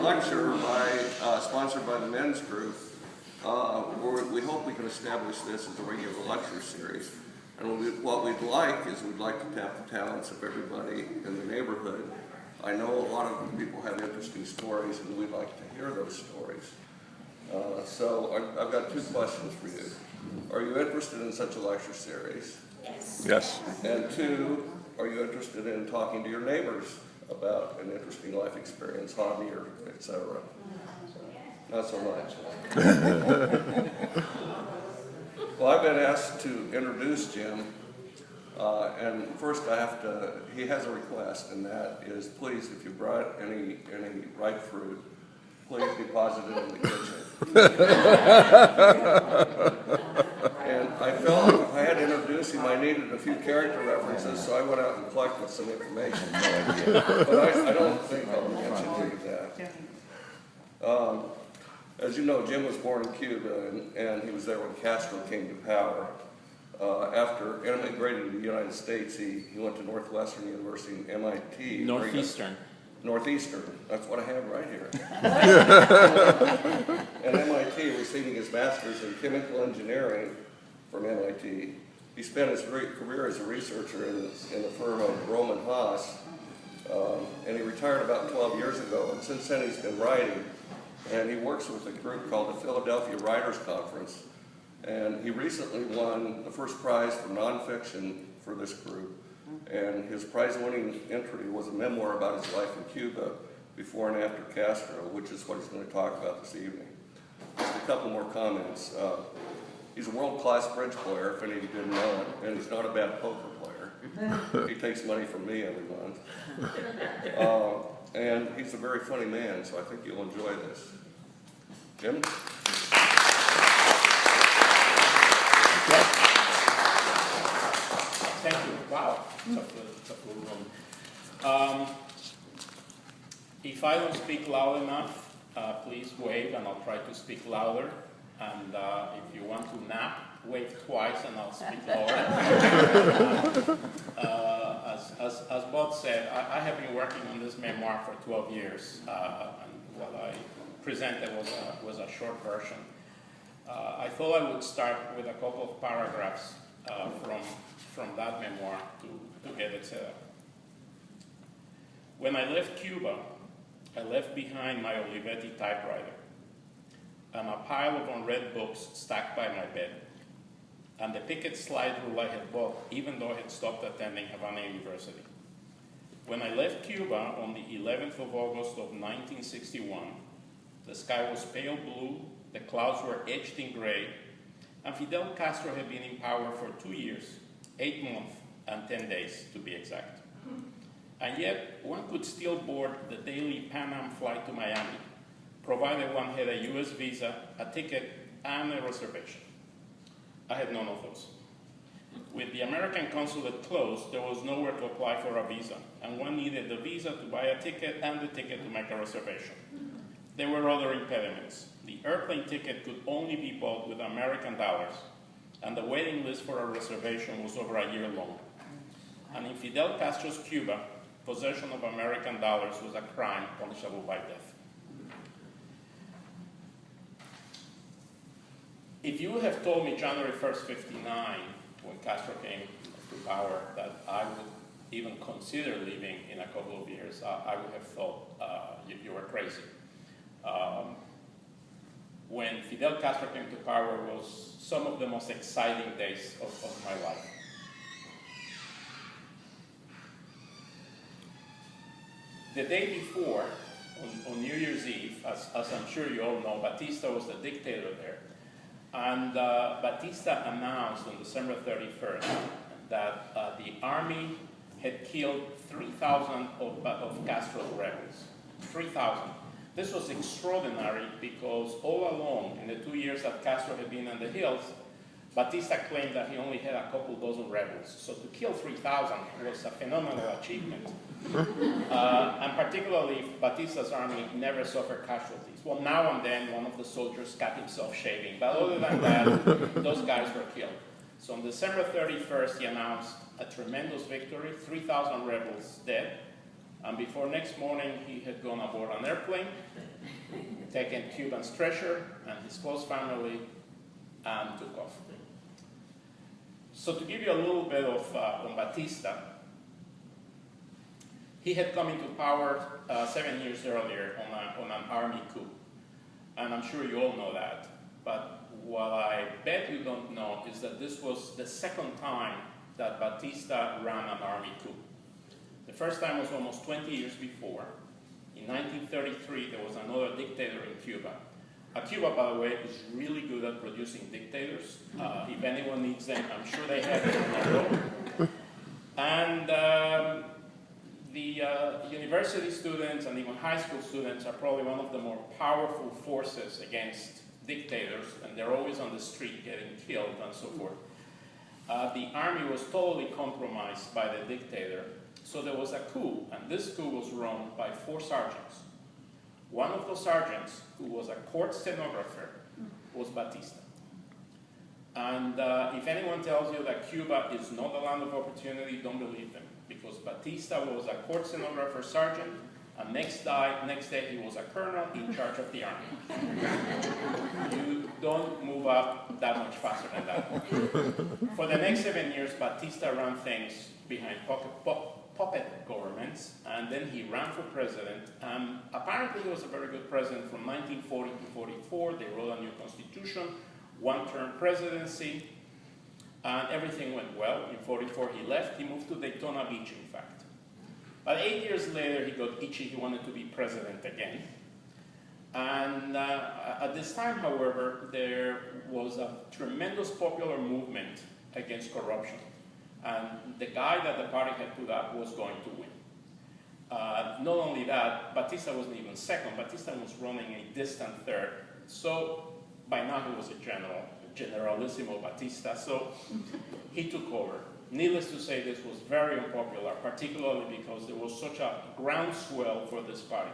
lecture sponsored by the men's group. We hope we can establish this as a regular lecture series. And what we'd like is we'd like to tap the talents of everybody in the neighborhood. I know a lot of people have interesting stories, and we'd like to hear those stories. So I've got two questions for you. Are you interested in such a lecture series? Yes. Yes. And two, are you interested in talking to your neighbors about an interesting life experience, hobby, or etc.? Not so much. Well, I've been asked to introduce Jim, and first he has a request, and that is, please, if you brought any ripe fruit, please deposit it in the kitchen. And I felt like if I had to introduce him, I needed a few character references, so I went out and collected some information. But I don't think I'll mention any of that. As you know, Jim was born in Cuba, and he was there when Castro came to power. After immigrating to the United States, he went to Northwestern University and MIT. Northeastern, that's what I have right here. At MIT, receiving his master's in chemical engineering from MIT. He spent his career as a researcher in the firm of Roman Haas, and he retired about 12 years ago, and since then he's been writing. And he works with a group called the Philadelphia Writers Conference. And he recently won the first prize for nonfiction for this group. And his prize-winning entry was a memoir about his life in Cuba before and after Castro, which is what he's going to talk about this evening. Just a couple more comments. He's a world-class bridge player, if any of you didn't know it, and he's not a bad poker player. He takes money from me every month. And he's a very funny man, so I think you'll enjoy this. Jim? Thank you. Wow, it's a full room. If I don't speak loud enough, please wave and I'll try to speak louder. And if you want to nap, wave twice and I'll speak lower. As Bob said, I have been working on this memoir for 12 years, and what I presented was a short version. I thought I would start with a couple of paragraphs from that memoir to get it set up. When I left Cuba, I left behind my Olivetti typewriter and a pile of unread books stacked by my bed, and the Pickett slide rule I had bought, even though I had stopped attending Havana University. When I left Cuba on the 11th of August of 1961, the sky was pale blue, the clouds were etched in gray, and Fidel Castro had been in power for 2 years, 8 months, and 10 days to be exact. And yet, one could still board the daily Pan Am flight to Miami, provided one had a US visa, a ticket, and a reservation. I had none of those. With the American consulate closed, there was nowhere to apply for a visa, and one needed the visa to buy a ticket and the ticket to make a reservation. There were other impediments. The airplane ticket could only be bought with American dollars, and the waiting list for a reservation was over a year long. And in Fidel Castro's Cuba, possession of American dollars was a crime punishable by death. If you have told me January 1st, 59, when Castro came to power, that I would even consider leaving in a couple of years, I would have thought you were crazy. When Fidel Castro came to power was some of the most exciting days of my life. The day before, on New Year's Eve, as I'm sure you all know, Batista was the dictator there. And Batista announced on December 31st that the army had killed 3,000 of Castro's rebels. 3,000. This was extraordinary because all along, in the 2 years that Castro had been in the hills, Batista claimed that he only had a couple dozen rebels. So to kill 3,000 was a phenomenal achievement. And particularly if Batista's army never suffered casualties. Well, now and then one of the soldiers got himself shaving, but other than that, those guys were killed. So on December 31st, he announced a tremendous victory, 3,000 rebels dead, And before next morning, he had gone aboard an airplane, taken Cuban's treasure and his close family, and took off. So to give you a little bit of on Batista, he had come into power 7 years earlier on an army coup. And I'm sure you all know that. But what I bet you don't know is that this was the second time that Batista ran an army coup. The first time was almost 20 years before. In 1933, there was another dictator in Cuba. Cuba, by the way, is really good at producing dictators. If anyone needs them, I'm sure they have it in their own. And the university students and even high school students are probably one of the more powerful forces against dictators, and they're always on the street getting killed and so forth. The army was totally compromised by the dictator, so there was a coup, and this coup was run by 4 sergeants. One of those sergeants, who was a court stenographer, was Batista. And if anyone tells you that Cuba is not a land of opportunity, don't believe them, because Batista was a court stenographer sergeant, and next day he was a colonel in charge of the army. You don't move up that much faster than that. For the next 7 years, Batista ran things behind puppet governments, and then he ran for president. Apparently he was a very good president from 1940 to 44. They wrote a new constitution, one-term presidency, and everything went well. In 44 he left. He moved to Daytona Beach, in fact. But 8 years later, he got itchy. He wanted to be president again. And at this time, however, there was a tremendous popular movement against corruption. And the guy that the party had put up was going to win. Not only that, Batista wasn't even second. Batista was running a distant third. So by now he was a generalissimo Batista. So he took over. Needless to say, this was very unpopular, particularly because there was such a groundswell for this party.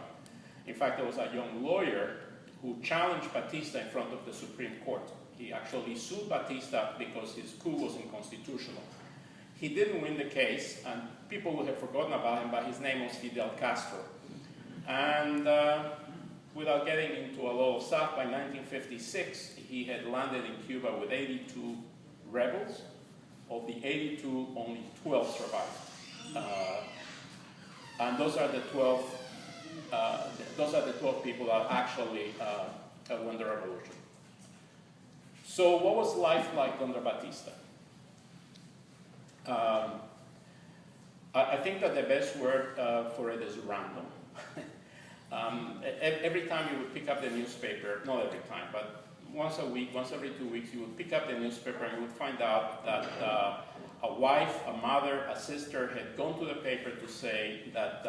In fact, there was a young lawyer who challenged Batista in front of the Supreme Court. He actually sued Batista because his coup was unconstitutional. He didn't win the case, and people would have forgotten about him, but his name was Fidel Castro. And without getting into a lot of stuff, by 1956, he had landed in Cuba with 82 rebels. Of the 82, only 12 survived. And those are the 12 people that actually won the revolution. So what was life like under Batista? I think that the best word for it is random. Every time you would pick up the newspaper, not every time, but once a week, once every 2 weeks, you would pick up the newspaper and you would find out that a wife, a mother, a sister had gone to the paper to say that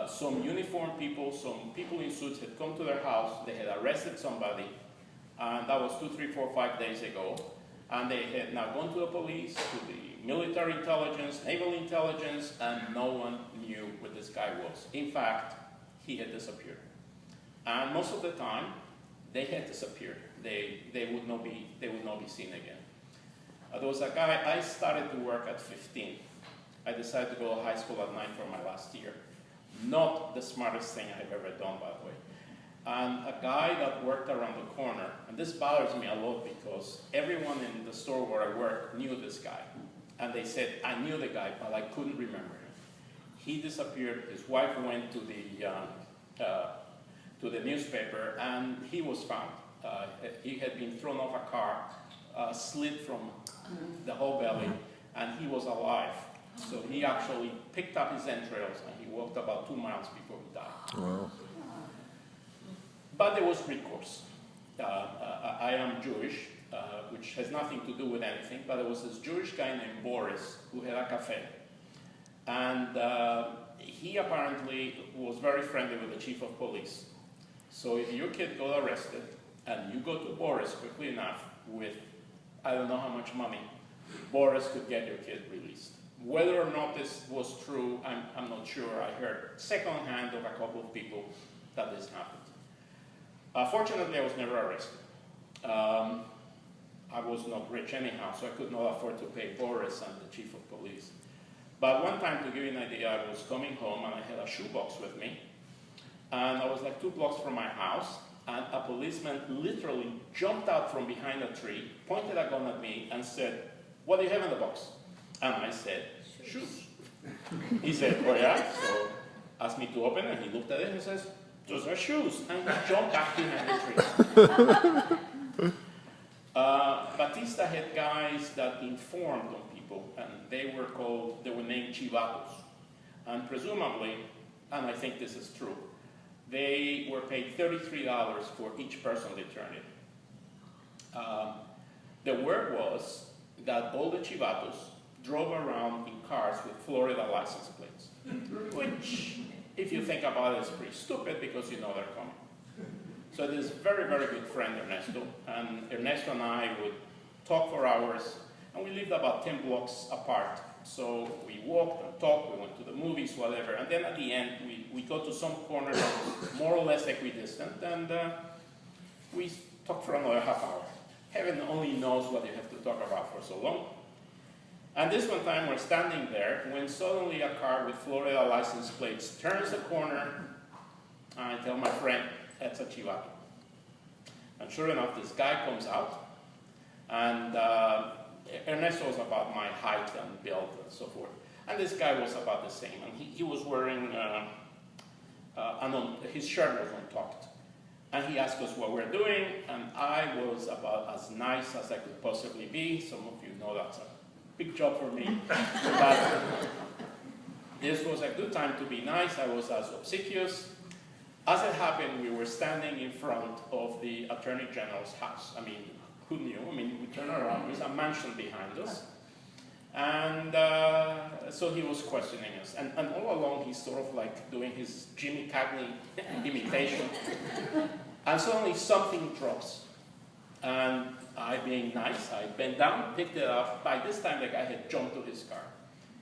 some uniformed people, some people in suits had come to their house, they had arrested somebody, and that was 2, 3, 4, 5 days ago, and they had now gone to the police, to the military intelligence, naval intelligence, and no one knew where this guy was. In fact, he had disappeared. And most of the time, they had disappeared. They would not be seen again. There was a guy, I started to work at 15. I decided to go to high school at 9 for my last year. Not the smartest thing I've ever done, by the way. And a guy that worked around the corner, and this bothers me a lot because everyone in the store where I worked knew this guy. And they said, I knew the guy, but I couldn't remember him. He disappeared. His wife went to the newspaper, and he was found. He had been thrown off a car, slit from the whole belly, and he was alive. So he actually picked up his entrails, and he walked about 2 miles before he died. Wow. But there was recourse. I am Jewish, which has nothing to do with anything, but there was this Jewish guy named Boris who had a cafe. And he apparently was very friendly with the chief of police. So if your kid got arrested and you go to Boris quickly enough with, I don't know how much money, Boris could get your kid released. Whether or not this was true, I'm not sure. I heard secondhand of a couple of people that this happened. Fortunately, I was never arrested. I was not rich anyhow, so I could not afford to pay Boris and the chief of police. But one time, to give you an idea, I was coming home and I had a shoebox with me. And I was like 2 blocks from my house, and a policeman literally jumped out from behind a tree, pointed a gun at me, and said, "What do you have in the box?" And I said, "Shoes." He said, "Oh yeah?" So asked me to open it, and he looked at it and says, "Those are shoes." And he jumped back behind the tree. Batista had guys that informed on people, and they were named chivatos. And presumably, and I think this is true, they were paid $33 for each person they turned in. The word was that all the chivatos drove around in cars with Florida license plates, which, if you think about it, is pretty stupid because you know they're coming. So this very, very good friend, Ernesto, and Ernesto and I would talk for hours, and we lived about 10 blocks apart. So we walked and talked, we went to the movies, whatever, and then at the end, we go to some corner that was more or less equidistant, and we talked for another half hour. Heaven only knows what you have to talk about for so long. And this one time, we're standing there, when suddenly a car with Florida license plates turns the corner, and I tell my friend, "That's a chivato." And sure enough, this guy comes out, and Ernesto was about my height and build and so forth. And this guy was about the same. And he was wearing, his shirt was untucked. And he asked us what we're doing, and I was about as nice as I could possibly be. Some of you know that's a big job for me. But this was a good time to be nice. I was as obsequious. As it happened, we were standing in front of the Attorney General's house. I mean, who knew? I mean, we turned around, there's a mansion behind us. And so he was questioning us. And all along, he's sort of like doing his Jimmy Cagney imitation. And suddenly something drops. And I, being nice, I bent down, picked it up. By this time, the guy had jumped to his car,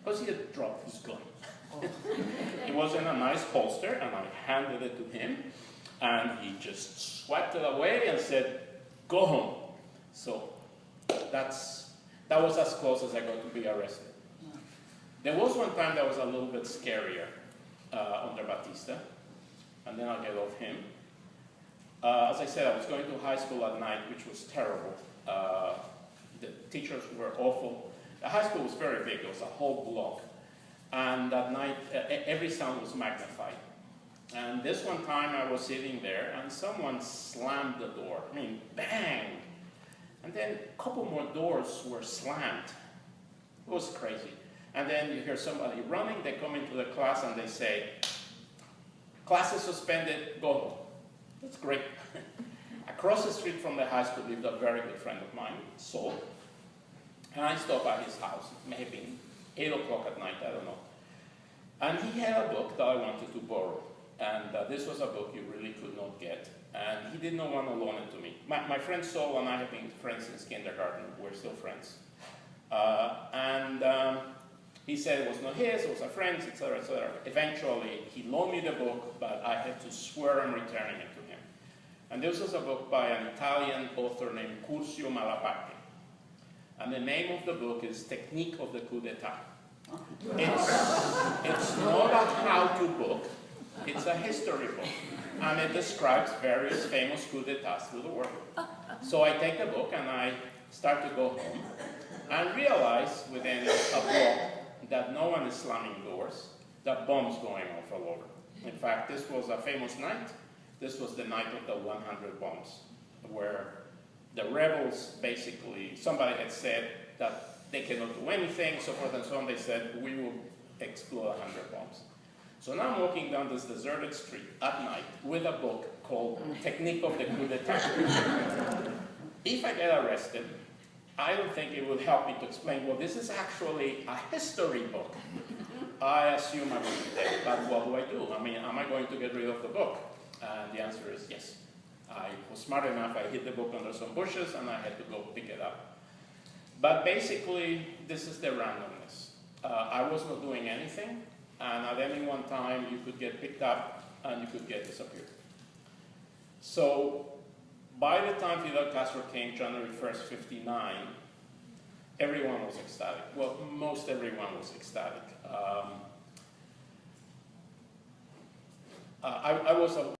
because he had dropped his gun. It was in a nice holster, and I handed it to him. And he just swiped it away and said, "Go home." So that was as close as I got to be arrested. There was one time that was a little bit scarier under Batista, and then I'll get off him. As I said, I was going to high school at night, which was terrible. The teachers were awful. The high school was very big. It was a whole block. And at night, every sound was magnified. And this one time I was sitting there, and someone slammed the door. I mean, bang! And then a couple more doors were slammed. It was crazy. And then you hear somebody running, they come into the class and they say, "Class is suspended, go home." That's great. Across the street from the high school lived a very good friend of mine, Saul. And I stopped by his house, maybe 8 o'clock at night, I don't know. And he had a book that I wanted to borrow. And this was a book you really could not get. And he did not want to loan it to me. My friend Saul and I have been friends since kindergarten. We're still friends. He said it was not his, it was a friend's, etc., etc. Eventually, he loaned me the book, but I had to swear on returning it to him. And this was a book by an Italian author named Curzio Malaparte. And the name of the book is Technique of the Coup d'etat. It's not a how-to book, it's a history book. And it describes various famous coup d'etats through the world. So I take the book and I start to go home and realize within a block that no one is slamming doors, that bombs going off all over. In fact, this was a famous night. This was the night of the 100 bombs, where the rebels basically, somebody had said that they cannot do anything, so forth and so on. They said, "We will explode 100 bombs." So now I'm walking down this deserted street at night with a book called Technique of the Coup d'etat. If I get arrested, I don't think it would help me to explain, well, this is actually a history book. I assume I will be dead, but what do I do? I mean, am I going to get rid of the book? And the answer is yes. I was smart enough, I hid the book under some bushes, and I had to go pick it up. But basically, this is the randomness. I was not doing anything, and at any one time, you could get picked up, and you could get disappeared. So, by the time Fidel Castro came, January 1st, 1959, everyone was ecstatic. Well, most everyone was ecstatic. I was